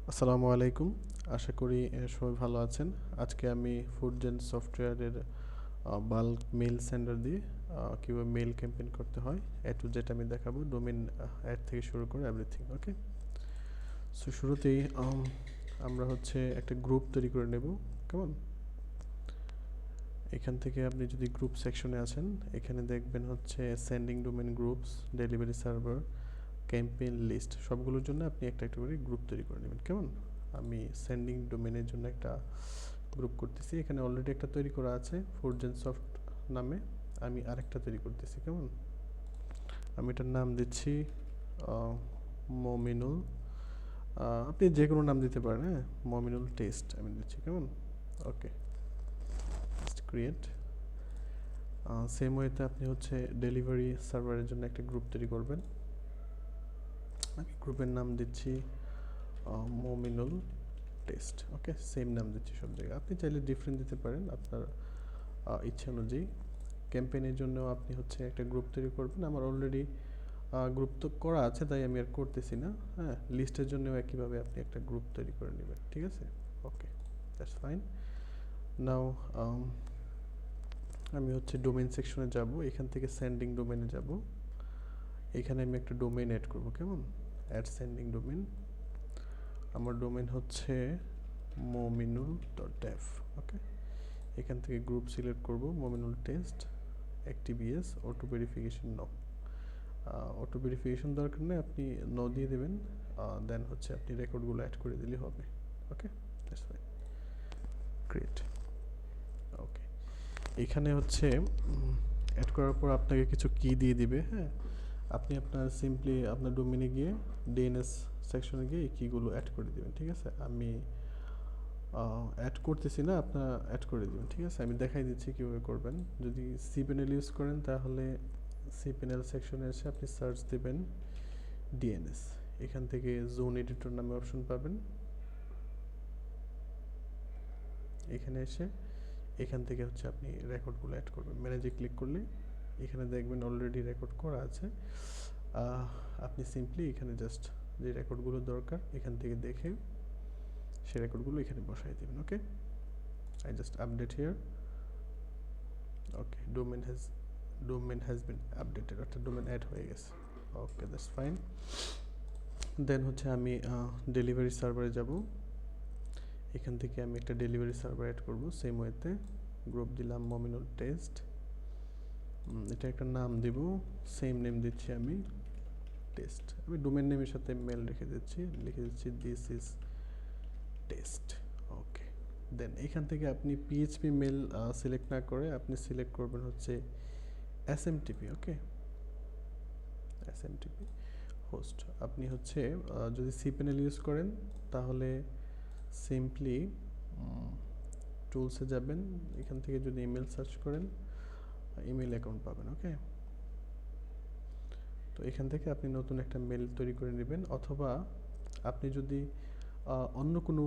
আসসালামু আলাইকুম। আশা করি সবাই ভালো আছেন। আজকে আমি ফুডজেন সফটওয়্যারের বাল্ক মেইল সেন্ডার দিয়ে কীভাবে মেইল ক্যাম্পেইন করতে হয় এ টু জেড আমি দেখাবো। ডোমেইন অ্যাড থেকে শুরু করে এভরিথিং। ওকে, সো শুরুতেই আমরা হচ্ছে একটা গ্রুপ তৈরি করে নেব। কেমন, এখান থেকে আপনি যদি গ্রুপ সেকশনে আছেন, এখানে দেখবেন হচ্ছে sending domain groups, delivery server, campaign list, সবগুলোর জন্য আপনি একটা একটা করে গ্রুপ তৈরি করে নেবেন। কেমন, আমি সেন্ডিং ডোমেনের জন্য একটা গ্রুপ করতেছি। এখানে অলরেডি একটা তৈরি করা আছে ফুডজেন সফট নামে। আমি আরেকটা তৈরি করতেছি। কেমন, আমি এটার নাম দিচ্ছি মমিনুল। আপনি যে কোনো নাম দিতে পারেন। হ্যাঁ, মমিনুল টেস্ট আমি দিচ্ছি। কেমন, ওকে, ক্রিয়েট। সেম ওয়েতে আপনি হচ্ছে ডেলিভারি সার্ভারের জন্য একটা গ্রুপ তৈরি করবেন। আমি গ্রুপের নাম দিচ্ছি মমিনুল টেস্ট। ওকে, সেম নাম দিচ্ছি সব জায়গায়। আপনি চাইলে ডিফারেন্ট দিতে পারেন আপনার ইচ্ছা অনুযায়ী। ক্যাম্পেইনের জন্য আপনি হচ্ছে একটা গ্রুপ তৈরি করবেন। আমার অলরেডি গ্রুপ তো করা আছে, তাই আমি আর করতেছি না। হ্যাঁ, লিস্টের জন্যও একইভাবে আপনি একটা গ্রুপ তৈরি করে নেবেন। ঠিক আছে, ওকে, দ্যাটস ফাইন। নাও আমি হচ্ছে ডোমেইন সেকশনে যাব। এখান থেকে সেন্ডিং ডোমেইনে যাব। এখানে আমি একটা ডোমেইন অ্যাড করব। কেমন, অ্যাড সেন্ডিং ডোমেইন। আমার ডোমেইন হচ্ছে mominul dev। ওকে, এখান থেকে গ্রুপ সিলেক্ট করব, মমিনুল টেস্ট, অ্যাক্টিভিএস, auto verification no. Auto verification দরকার নেই, আপনি নো দিয়ে দেবেন। দেন হচ্ছে আপনি রেকর্ডগুলো অ্যাড করে দিলেই হবে। ওকে, দ্যাটস ফাইন, গ্রেট। ওকে, এখানে হচ্ছে অ্যাড করার পর আপনাকে কিছু কি দিয়ে দিবে। হ্যাঁ, আপনি আপনার সিম্পলি আপনার ডোমেনে গিয়ে ডিএনএস সেকশনে গিয়ে এই কিগুলো অ্যাড করে দেবেন। ঠিক আছে, আমি অ্যাড করতেছি না, আপনার অ্যাড করে দিবেন। ঠিক আছে, আমি দেখাই দিচ্ছি কীভাবে করবেন। যদি সিপ্যানেল ইউজ করেন তাহলে সিপ্যানেল সেকশনে এসে আপনি সার্চ দেবেন ডিএনএস। এখান থেকে জোন এডিটর নামে অপশন পাবেন। এখানে এসে এখান থেকে হচ্ছে আপনি রেকর্ডগুলো অ্যাড করবেন। ম্যানেজে ক্লিক করলে এখানে দেখবেন অলরেডি রেকর্ড করা আছে। আপনি সিম্পলি এখানে জাস্ট যে রেকর্ডগুলো দরকার এখান থেকে দেখে সেই রেকর্ডগুলো এখানে বসাই দেবেন। ওকে, I just update here. Okay, domain has been updated, অর্থাৎ ডোমেন অ্যাড হয়ে গেছে। ওকে, দ্যাটস ফাইন। দেন হচ্ছে আমি ডেলিভারি সার্ভারে যাব। এখান থেকে আমি একটা ডেলিভারি সার্ভার অ্যাড করব। সেম ওয়েতে গ্রুপ দিলাম মমিনুল টেস্ট। এটা একটা নাম দিব, সেম নেম দিচ্ছি আমি টেস্ট। আমি ডোমেন নেমের সাথে মেল লিখে দিচ্ছি দিস ইজ টেস্ট। ওকে, দেন এখান থেকে আপনি পিএইচপি মেল সিলেক্ট না করে আপনি সিলেক্ট করবেন হচ্ছে এসএমটিপি। ওকে, এসএমটিপি হোস্ট। আপনি হচ্ছে যদি সিপ্যানেল ইউজ করেন তাহলে সিম্পলি টুলসে যাবেন। এখান থেকে যদি ইমেল সার্চ করেন ইমেল অ্যাকাউন্ট পাবেন। ওকে, তো এখান থেকে আপনি নতুন একটা মেল তৈরি করে নেবেন, অথবা আপনি যদি অন্য কোনো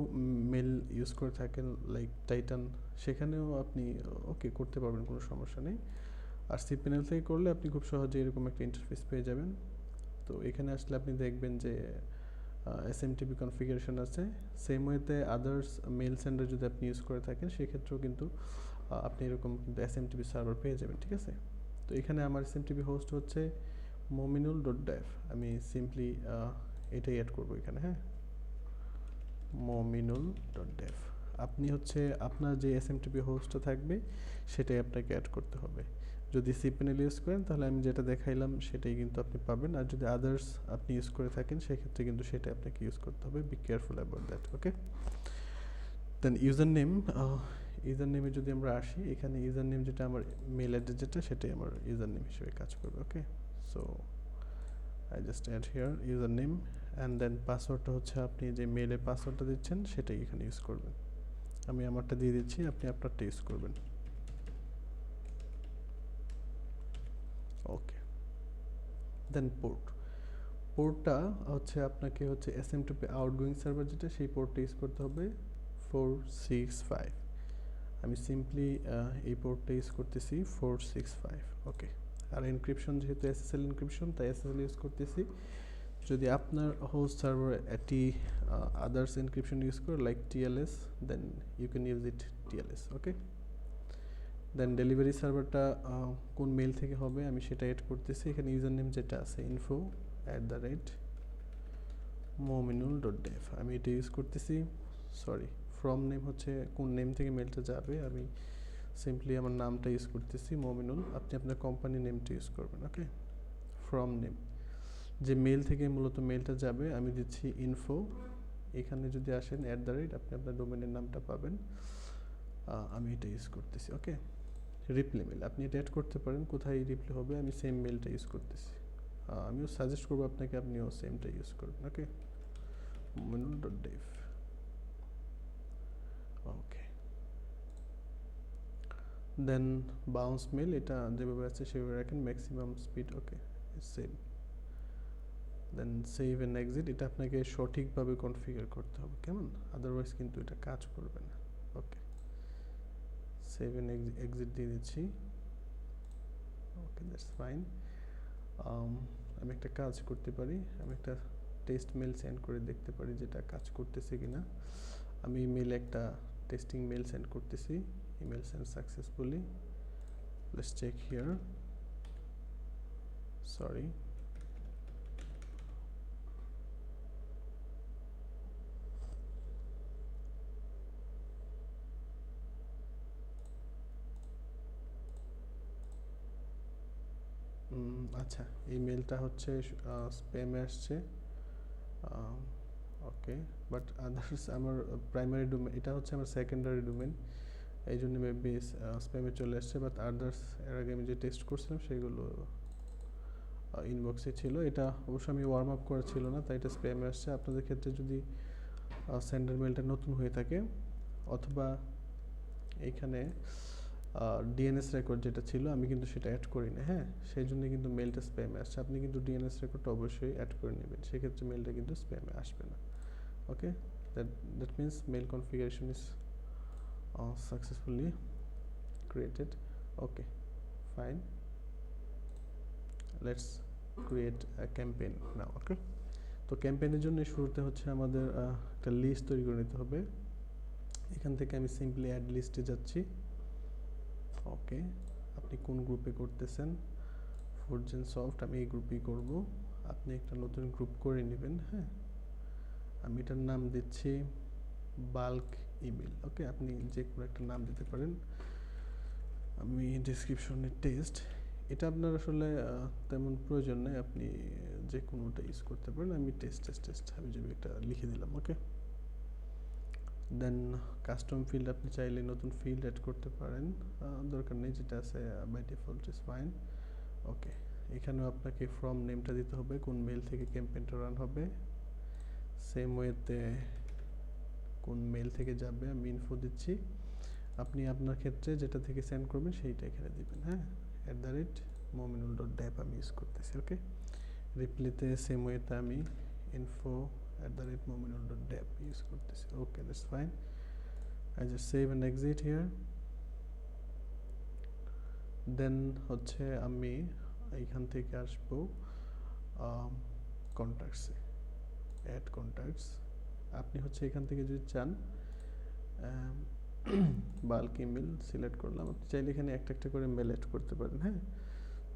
মেল ইউজ করে থাকেন লাইক টাইটান, সেখানেও আপনি ওকে করতে পারবেন, কোনো সমস্যা নেই। আর সিপ্যানেল থেকে করলে আপনি খুব সহজে এরকম একটা ইন্টারফেস পেয়ে যাবেন। তো এখানে আসলে আপনি দেখবেন যে এসএমটিপি কনফিগারেশন আছে। সেম ওয়েতে আদার্স মেল সেন্ডার যদি আপনি ইউজ করে থাকেন সেক্ষেত্রেও কিন্তু আপনি এরকম কিন্তু এসএমটিপি সার্ভার পেয়ে যাবেন। ঠিক আছে, তো এখানে আমার এসএমটিপি হোস্ট হচ্ছে mominul.dev। আমি সিম্পলি এটাই অ্যাড করবো এখানে। হ্যাঁ, mominul.dev। আপনি হচ্ছে আপনার যে এসএমটিপি হোস্টটা থাকবে সেটাই আপনাকে অ্যাড করতে হবে। যদি সিপ্যানেল ইউজ করেন তাহলে আমি যেটা দেখাইলাম সেটাই কিন্তু আপনি পাবেন, আর যদি আদার্স আপনি ইউজ করে থাকেন সেক্ষেত্রে কিন্তু সেটা আপনাকে ইউজ করতে হবে। Be careful about that. Okay, then user নেমে যদি আমরা আসি, এখানে ইউজার নেম যেটা আমার মেল অ্যাড্রেস যেটা সেটাই আমার ইউজার নেম হিসেবে কাজ করবে। Okay, so I just add here user name and then পাসওয়ার্ডটা হচ্ছে আপনি যে মেলের পাসওয়ার্ডটা দিচ্ছেন সেটাই এখানে ইউজ করবেন। আমি আমারটা দিয়ে দিচ্ছি, আপনি আপনারটা ইউজ করবেন। ওকে, দেন পোর্টটা হচ্ছে আপনাকে হচ্ছে এসএমটিপি আউটগোয়িং সার্ভার যেটা সেই পোর্টটা ইউজ করতে হবে 465। আমি সিম্পলি এই পোর্টটা ইউজ করতেছি 465। ওকে, আর এনক্রিপশন যেহেতু এসএসএল এনক্রিপশন তাই এসএসএল ইউজ করতেছি যদি আপনার হোস্ট সার্ভার একটি আদার্স এনক্রিপশন ইউজ করে like TLS, then you can use it TLS. Okay, then delivery সার্ভারটা কোন মেল থেকে হবে আমি সেটা এড করতেছি। এখানে ইউজার নেম যেটা আছে info@mominul.dev, আমি এটা ইউজ করতেছি। সরি, ফ্রম নেম হচ্ছে কোন নেম থেকে মেলটা যাবে, আমি সিম্পলি আমার নামটা ইউজ করতেছি মোমিনুল, আপনি আপনার কোম্পানি নেমটা ইউজ করবেন। ওকে, ফ্রম নেম যে মেল থেকে মূলত মেলটা যাবে আমি দিচ্ছি ইনফো, এখানে যদি আসেন @ আপনি আপনার ডোমেনের নামটা পাবেন, আমি এটা ইউজ করতেছি। ওকে, রিপ্লে মেল আপনি এটা অ্যাড করতে পারেন, কোথায় রিপ্লে হবে আমি সেম মেলটা ইউজ করতেছি। আমিও সাজেস্ট করবো আপনাকে আপনিও সেমটা ইউজ করবেন। ওকে, mominul.dev। ওকে, দেন বাউন্স মেল এটা যেভাবে আছে সেভাবে রাখেন, maximum speed. Okay, save, then save and exit, এটা আপনাকে সঠিকভাবে কনফিগার করতে হবে, কেমন, আদারওয়াইজ কিন্তু এটা কাজ করবে না। ওকে, সেভ অ্যান্ড এক্সিট দিয়ে দিচ্ছি। ওকে, দ্যাটস ফাইন। আমি একটা কাজ করতে পারি, আমি একটা টেস্ট মেল সেন্ড করে দেখতে পারি যেটা কাজ করতেছে কিনা। আমি ইমেলে একটা টেস্টিং মেল সেন্ড করতেছি, email send successfully, let's check here. Sorry, আচ্ছা এই মেলটা হচ্ছে স্প্যামে আসছে। ওকে, বাট আদার্স আমার প্রাইমারি ডোমেন, এটা হচ্ছে আমার সেকেন্ডারি ডোমেন, এই জন্য মেবি স্প্যামে চলে আসছে। বাট আদার্স এর আগে আমি যে টেস্ট করছিলাম সেগুলো ইনবক্সে ছিল, এটা অবশ্য আমি ওয়ার্ম আপ করা ছিল না তাই এটা স্প্যামে আসছে। আপনাদের ক্ষেত্রে যদি সেন্ডার মেলটা নতুন হয়ে থাকে অথবা এইখানে ডিএনএস রেকর্ড যেটা ছিল আমি কিন্তু সেটা অ্যাড করি না, হ্যাঁ, সেই জন্য কিন্তু মেলটা স্প্যামে আসছে। আপনি কিন্তু ডিএনএস রেকর্ডটা অবশ্যই অ্যাড করে নেবেন, সেক্ষেত্রে মেলটা কিন্তু স্প্যামে আসবে না। Okay, that means mail configuration is successfully created. Okay, fine, let's create a campaign now. Okay, তো ক্যাম্পেইনের জন্য শুরুতে হচ্ছে আমাদের একটা লিস্ট তৈরি করে নিতে হবে। এখান থেকে আমি সিম্পলি অ্যাড লিস্টে যাচ্ছি। ওকে, আপনি কোন গ্রুপে করতেছেন, ফুডজেন সফট, আমি এই গ্রুপেই করব। আপনি একটা নতুন গ্রুপ করে নেবেন। হ্যাঁ, আমি এটার নাম দিচ্ছি বাল্ক ইমেল। ওকে, আপনি যে কোনো একটা নাম দিতে পারেন, আমি ডেসক্রিপশনে টেস্ট, এটা আপনার আসলে তেমন প্রয়োজন নেই, আপনি যে কোনোটা ইউজ করতে পারেন। আমি টেস্ট আমি যদি একটা লিখে দিলাম। ওকে, দেন কাস্টম ফিল্ড আপনি চাইলে নতুন ফিল্ড অ্যাড করতে পারেন, দরকার নেই, যেটা আছে বাই ডিফল্ট ইজ ফাইন। ওকে, এখানেও আপনাকে ফ্রম নেমটা দিতে হবে, কোন মেল থেকে ক্যাম্পেইনটা রান হবে, সেম ওয়েতে কোন মেল থেকে যাবে আমি ইনফো দিচ্ছি। আপনি আপনার ক্ষেত্রে যেটা থেকে সেন্ড করবেন সেইটা এখানে দিবেন। হ্যাঁ, @mominul.dev আমি ইউজ করতেছি। ওকে, রিপ্লেতে সেম ওয়েতে আমি info@mominul.dev ইউজ করতেছি। Okay, that's fine, I just save and exit here. Then হচ্ছে আমি এইখান থেকে আসবো কন্ট্যাক্টসে, অ্যাড কন্ট্যাক্টস। আপনি হচ্ছে এখান থেকে যদি চান বাল্ক ইমেল সিলেক্ট করলাম, আপনি চাইলে এখানে একটা একটা করে মেল অ্যাড করতে পারেন। হ্যাঁ,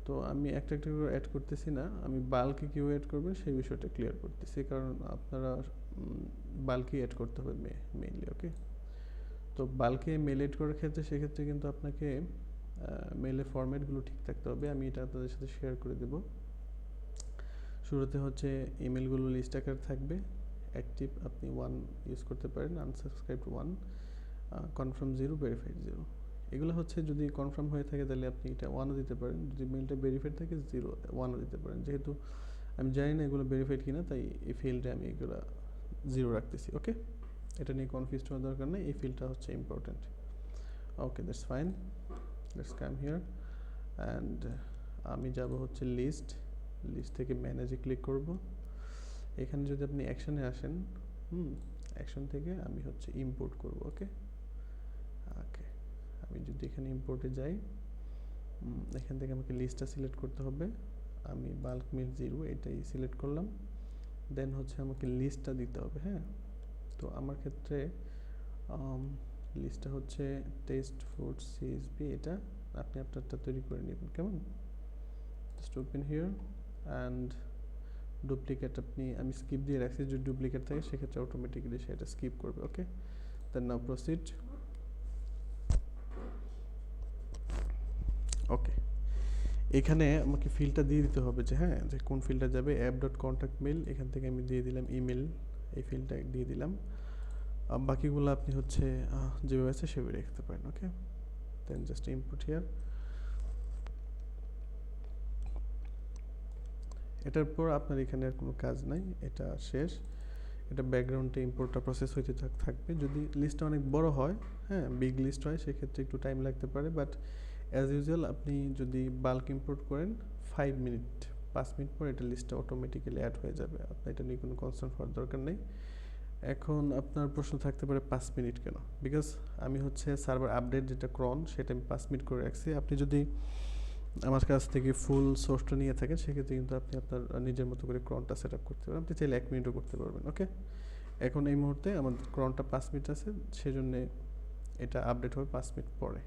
তো আমি একটা একটা করে অ্যাড করতেছি না, আমি বাল্কে কিউ অ্যাড করবেন সেই বিষয়টা ক্লিয়ার করতেছি, কারণ আপনারা বাল্কে অ্যাড করতে হবে মেইনলি। ওকে, তো বাল্কে মেল অ্যাড করার ক্ষেত্রে সেক্ষেত্রে কিন্তু আপনাকে মেলের ফরম্যাটগুলো ঠিক থাকতে হবে, আমি এটা আপনাদের সাথে শেয়ার করে দেব। শুরুতে হচ্ছে ইমেলগুলো লিস্ট আকার থাকবে, অ্যাক্টিভ আপনি 1 ইউজ করতে পারেন, আনসাবস্ক্রাইবড 1, কনফার্ম 0, ভেরিফাইড 0। এগুলো হচ্ছে যদি কনফার্ম হয়ে থাকে তাহলে আপনি এটা 1ও দিতে পারেন, যদি মেলটা ভেরিফাইড থাকে 0 1ও দিতে পারেন। যেহেতু আমি জানি না এগুলো ভেরিফাইড কিনা তাই এই ফিল্ডে আমি এগুলো 0 রাখতেছি। ওকে, এটা নিয়ে কনফিউজ হওয়ার দরকার নেই, এই ফিল্ডটা হচ্ছে important. Okay, that's fine, let's come here and আমি যাব হচ্ছে লিস্ট থেকে ম্যানেজে ক্লিক করব। এখানে যদি আপনি অ্যাকশনে আসেন, অ্যাকশন থেকে আমি হচ্ছে ইম্পোর্ট করব। ওকে, আমি যদি এখানে ইম্পোর্টে যাই, এখান থেকে আমাকে লিস্টটা সিলেক্ট করতে হবে, আমি বাল্ক মেল 0 এটাই সিলেক্ট করলাম। দেন হচ্ছে আমাকে লিস্টটা দিতে হবে, হ্যাঁ। তো আমার ক্ষেত্রে লিস্টটা হচ্ছে টেস্ট ফুড সিএসভি, এটা আপনি আপনারটা তৈরি করে নেবেন, কেমন। Just open here and duplicate আমি স্কিপ দিয়ে রাখছি, যদি ডুপ্লিকেট থাকে সেক্ষেত্রে অটোমেটিক্যালি সেটা স্কিপ করবে, ওকে। দেন নাও প্রসিড। ওকে, এখানে আমাকে ফিল্ডটা দিয়ে দিতে হবে যে হ্যাঁ, যে কোন ফিল্ডটা যাবে। অ্যাপ ডট কন্ট্যাক্ট মেল, এখান থেকে আমি দিয়ে দিলাম ইমেল, এই ফিল্ডটা দিয়ে দিলাম। বাকিগুলো আপনি হচ্ছে যেভাবে আছে সেভাবে রাখতে পারেন, ওকে। দেন জাস্ট ইনপুট হিয়ার। এটার পর আপনার এখানে আর কোনো কাজ নাই, এটা শেষ। এটা ব্যাকগ্রাউন্ডে ইম্পোর্টটা প্রসেস হইতে থাকবে। যদি লিস্টটা অনেক বড় হয়, হ্যাঁ, বিগ লিস্ট হয়, সেক্ষেত্রে একটু টাইম লাগতে পারে, বাট অ্যাজ ইউজুয়াল আপনি যদি বাল্ক ইম্পোর্ট করেন 5 মিনিট 5 মিনিট পর এটা লিস্টটা অটোমেটিক্যালি অ্যাড হয়ে যাবে। আপনার এটা নিয়ে কোনো কনসার্ন হওয়ার দরকার নেই। এখন আপনার প্রশ্ন থাকতে পারে 5 মিনিট কেন? বিকজ আমি হচ্ছে সার্ভার আপডেট যেটা ক্রন, সেটা আমি 5 মিনিট করে রাখছি। আপনি যদি আমার কাছ থেকে ফুল সোর্সটা নিয়ে থাকেন সেক্ষেত্রে কিন্তু আপনি আপনার নিজের মতো করে ক্রনটা সেট আপ করতে পারেন। আপনি চাইলে 1 মিনিটও করতে পারবেন, ওকে। এখন এই মুহূর্তে আমার ক্রনটা 5 মিনিট আছে, সেজন্য এটা আপডেট হবে 5 মিনিট পরে।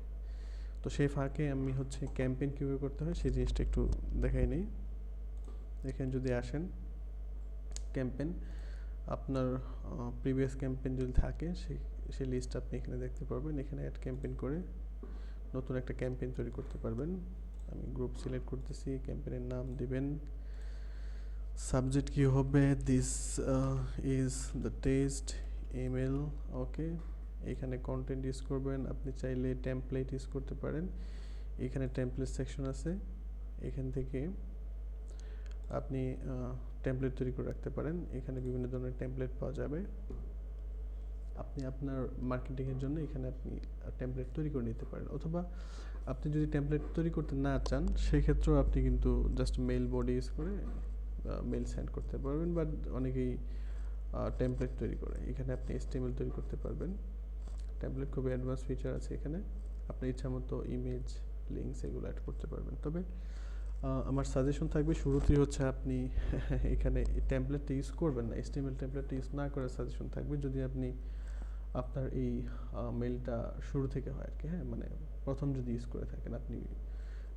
তো সেই ফাঁকে আমি হচ্ছে ক্যাম্পেইন কীভাবে করতে হয় সেই জিনিসটা একটু দেখাই নিই। এখানে যদি আসেন ক্যাম্পেইন, আপনার প্রিভিয়াস ক্যাম্পেইন যদি থাকে সেই লিস্ট আপনি এখানে দেখতে পারবেন। এখানে অ্যাড ক্যাম্পেইন করে নতুন একটা ক্যাম্পেইন তৈরি করতে পারবেন। আমি গ্রুপ সিলেক্ট করতেছি, ক্যাম্পেইনের নাম দিবেন, সাবজেক্ট কি হবে, this is the test email, okay. এখানে কন্টেন্ট ইউজ করবেন, আপনি চাইলে টেমপ্লেট ইউজ করতে পারেন। এখানে টেমপ্লেট সেকশন আছে, এখান থেকে আপনি টেমপ্লেট তৈরি করে রাখতে পারেন। এখানে বিভিন্ন ধরনের টেমপ্লেট পাওয়া যাবে। আপনি আপনার মার্কেটিংয়ের জন্য এখানে আপনি টেমপ্লেট তৈরি করে নিতে পারেন, অথবা আপনি যদি টেমপ্লেট তৈরি করতে না চান সেক্ষেত্রেও আপনি কিন্তু জাস্ট মেল বডি ইউজ করে মেল সেন্ড করতে পারবেন। বাট অনেকেই টেমপ্লেট তৈরি করে, এখানে আপনি HTML তৈরি করতে পারবেন। টেমপ্লেট খুবই অ্যাডভান্স ফিচার আছে এখানে, আপনার ইচ্ছা মতো ইমেজ, লিঙ্কস এগুলো অ্যাড করতে পারবেন। তবে আমার সাজেশন থাকবে শুরুতেই হচ্ছে আপনি এখানে টেমপ্লেটটা ইউজ করবেন না, HTML টেমপ্লেটটা ইউজ না করার সাজেশন থাকবে যদি আপনি আপনার এই মেলটা শুরু থেকে হয় আর কি, হ্যাঁ, মানে প্রথম যদি ইউজ করে থাকেন, আপনি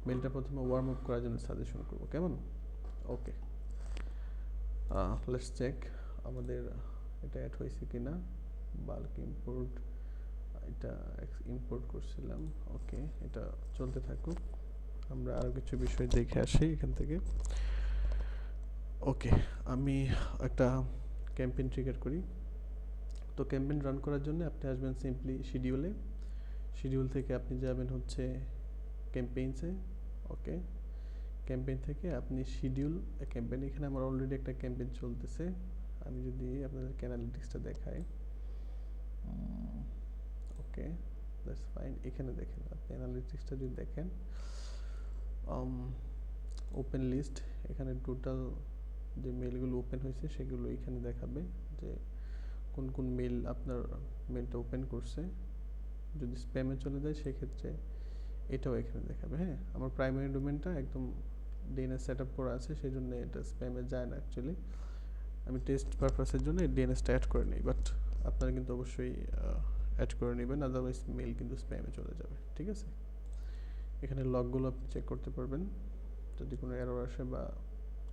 মেলটা প্রথমে ওয়ার্ম আপ করার জন্য সাজেশন করবো, কেমন। ওকে, লেটস চেক আমাদের এটা অ্যাড হয়েছে কিনা। বাল্ক ইম্পোর্ট, এটা ইম্পোর্ট করছিলাম, ওকে, এটা চলতে থাকুক। আমরা আরও কিছু বিষয় দেখে আসি এখান থেকে। ওকে, আমি একটা ক্যাম্পেইন ট্রিগার করি। তো ক্যাম্পেইন রান করার জন্য আপনি আসবেন সিম্পলি শিডিউলে, শিডিউল থেকে আপনি যাবেন হচ্ছে ক্যাম্পেইনসে, ওকে। ক্যাম্পেইন থেকে আপনি শিডিউল ক্যাম্পেইন, এখানে আমার অলরেডি একটা ক্যাম্পেইন চলতেছে। আমি যদি আপনাদেরকে অ্যানালিটিক্সটা দেখাই, ওকে, দ্যাটস ফাইন। এখানে দেখেন, আপনি অ্যানালিটিক্সটা যদি দেখেন, ওপেন লিস্ট, এখানে টোটাল যে মেলগুলো ওপেন হয়েছে সেগুলো এখানে দেখাবে যে কোন কোন মেল আপনার মেলটা ওপেন করছে। যদি স্প্যামে চলে যায় সেক্ষেত্রে এটাও এখানে দেখাবে, হ্যাঁ। আমার প্রাইমারি ডোমেনটা একদম DNS সেট আপ করা আছে, সেই জন্য এটা স্প্যামে যায় না অ্যাকচুয়ালি। আমি টেস্ট পারপাসের জন্য এই DNSটা অ্যাড করে নিই, বাট আপনারা কিন্তু অবশ্যই অ্যাড করে নেবেন, আদারওয়াইজ মেল কিন্তু স্প্যামে চলে যাবে, ঠিক আছে। এখানে লগগুলো আপনি চেক করতে পারবেন, যদি কোনো এরর আসে বা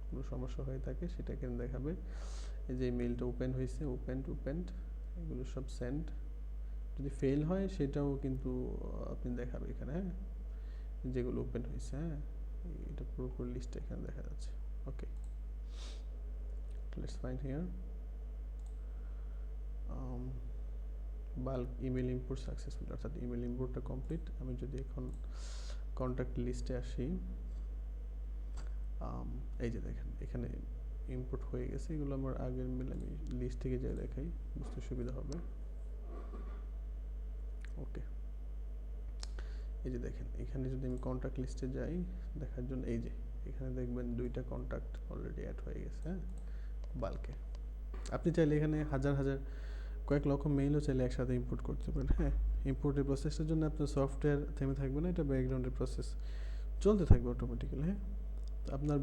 কোনো সমস্যা হয়ে থাকে সেটা এখানে দেখাবে। এই যে মেলটা ওপেন হয়েছে, ওপেন্ড, এগুলো সব সেন্ড। যদি ফেল হয় সেটাও কিন্তু আপনি দেখাবে এখানে, হ্যাঁ, যেগুলো ওপেন হয়েছে, হ্যাঁ, এটা পুরোপুরি লিস্টটা এখানে দেখা যাচ্ছে, okay. Let's find here bulk email import successful, অর্থাৎ ইমেল ইম্পোর্টটা কমপ্লিট। আমি যদি এখন কন্ট্যাক্ট লিস্টে আসি, এই যে দেখেন এখানে ইম্পোর্ট হয়ে গেছে। এগুলো আমার আগের মেল, আমি লিস্ট থেকে যাই দেখাই, বুঝতে সুবিধা হবে। ওকে, এই যে দেখেন এখানে যদি আমি কন্ট্যাক্ট লিস্টে যাই দেখার জন্য, এই যে এখানে দেখবেন 2টা কন্ট্যাক্ট অলরেডি অ্যাড হয়ে গেছে, হ্যাঁ, বাল্কে। আপনি চাইলে এখানে হাজার কয়েক লক্ষ মেইলও চাইলে একসাথে ইম্পোর্ট করতে পারেন, হ্যাঁ। ইম্পোর্টের প্রসেসের জন্য আপনার সফটওয়্যার থেমে থাকবে না, এটা ব্যাকগ্রাউন্ডের প্রসেস চলতে থাকবে অটোমেটিক্যালি, হ্যাঁ। আপনার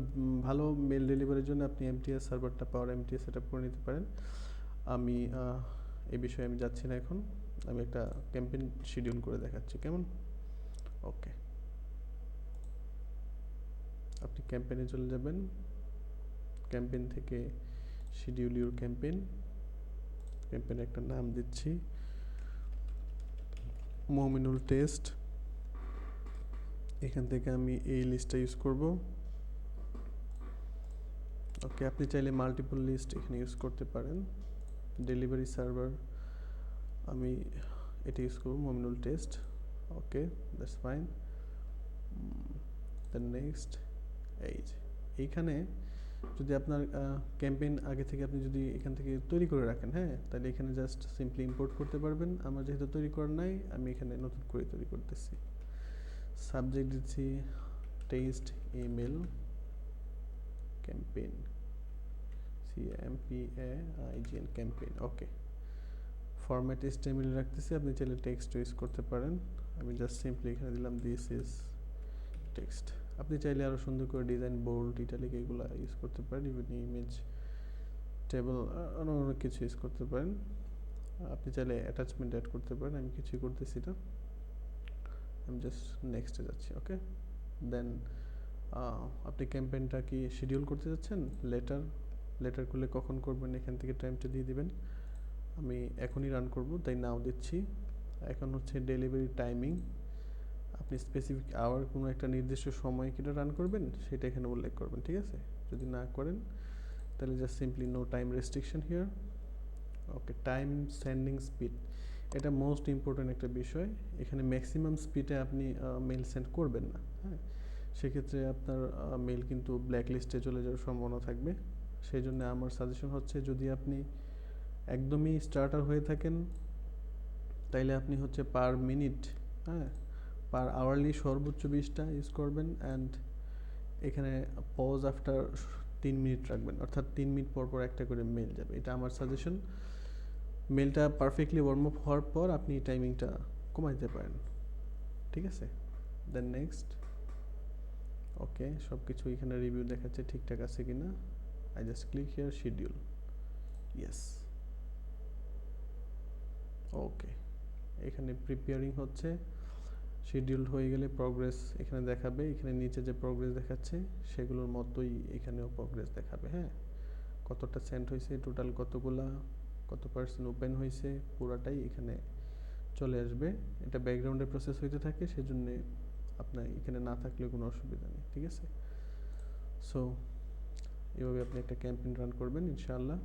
ভালো মেল ডেলিভারির জন্য আপনি এমটিএস সার্ভারটা পাওয়ার এমটিএস সেট আপ করে নিতে পারেন। আমি এই বিষয়ে আমি যাচ্ছি না এখন। আমি একটা ক্যাম্পেইন শিডিউল করে দেখাচ্ছি, কেমন? ওকে, আপনি ক্যাম্পেইনে চলে যাবেন। ক্যাম্পেইন থেকে শিডিউল ইউর ক্যাম্পেইন। ক্যাম্পেইনে একটা নাম দিচ্ছি মমিনুল টেস্ট। এখান থেকে আমি এই লিস্টটা ইউজ করব। ওকে, আপনি চাইলে মাল্টিপল লিস্ট এখানে ইউজ করতে পারেন। ডেলিভারি সার্ভার আমি এটা ইউজ করব, Mominul test. Okay, that's fine. Then next, এইখানে যদি আপনার ক্যাম্পেইন আগে থেকে আপনি যদি এখান থেকে তৈরি করে রাখেন, হ্যাঁ, তাহলে এখানে জাস্ট সিম্পলি ইম্পোর্ট করতে পারবেন। আমার যেহেতু তৈরি করার নাই, আমি এখানে নতুন করে তৈরি করতেছি। সাবজেক্ট দিচ্ছি test email campaign, CAMPAIGN campaign. Okay, format HTML রাখতেছি, আপনি চাইলে টেক্সট ইউজ করতে পারেন। আমি জাস্ট সিম্পলি এখানে দিলাম দিস ইজ টেক্সট। আপনি চাইলে আরও সুন্দর করে ডিজাইন, বোল্ড, ইটালিক এগুলো ইউজ করতে পারেন। ইভেন ইমেজ, টেবল, আরও অনেক কিছু ইউজ করতে পারেন। আপনি চাইলে অ্যাটাচমেন্ট অ্যাড করতে পারেন। আমি কিছুই করতেছি না, আমি জাস্ট নেক্সটে যাচ্ছি। ওকে, দেন আপনি ক্যাম্পেইনটা কি শিডিউল করতে যাচ্ছেন? লেটার করলে কখন করবেন এখান থেকে টাইমটা দিয়ে দিবেন। আমি এখনই রান করব, তাই নাও দিচ্ছি। এখন হচ্ছে ডেলিভারি টাইমিং। আপনি স্পেসিফিক আওয়ার, কোনো একটা নির্দিষ্ট সময় কিটা রান করবেন সেটা এখানে উল্লেখ করবেন, ঠিক আছে? যদি না করেন তাহলে just simply no time restriction here. Okay, time sending speed, এটা মোস্ট ইম্পর্ট্যান্ট একটা বিষয়। এখানে ম্যাক্সিমাম স্পিডে আপনি মেল সেন্ড করবেন না, হ্যাঁ, সেক্ষেত্রে আপনার মেল কিন্তু ব্ল্যাক লিস্টে চলে যাওয়ার সম্ভাবনা থাকবে। সেই জন্য আমার সাজেশন হচ্ছে, যদি আপনি একদমই স্টার্টার হয়ে থাকেন তাইলে আপনি হচ্ছে পার মিনিট, হ্যাঁ, পার আওয়ারলি সর্বোচ্চ 20টা ইউজ করবেন। অ্যান্ড এখানে পজ আফটার 3 মিনিট রাখবেন, অর্থাৎ 3 মিনিট পর পর একটা করে মেল যাবে। এটা আমার সাজেশন। মেলটা পারফেক্টলি ওয়ার্ম আপ হওয়ার পর আপনি টাইমিংটা কমাই দিতে পারেন, ঠিক আছে? দেন নেক্সট। ওকে, সব কিছু এখানে রিভিউ দেখাচ্ছে ঠিকঠাক আছে কিনা। I just click here schedule, yes. Okay, এখানে প্রিপেয়ারিং হচ্ছে। শিডিউল হয়ে গেলে প্রগ্রেস এখানে দেখাবে। এখানে নিচে যে প্রগ্রেস দেখাচ্ছে সেগুলোর মতোই এখানেও প্রগ্রেস দেখাবে, হ্যাঁ, কতটা সেন্ড হয়েছে, টোটাল কতগুলা, কত পার্সেন্ট ওপেন হয়েছে, পুরাটাই এখানে চলে আসবে। এটা ব্যাকগ্রাউন্ডে প্রসেস হইতে থাকে, সেজন্য আপনার এখানে না থাকলেও কোনো অসুবিধা নেই, ঠিক আছে? সো এভাবে আপনি একটা ক্যাম্পেইন রান করবেন, ইনশাআল্লাহ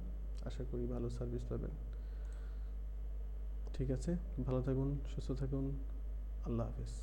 আশা করি ভালো সার্ভিস পাবেন। ঠিক আছে, ভালো থাকুন, সুস্থ থাকুন, আল্লাহ হাফেজ।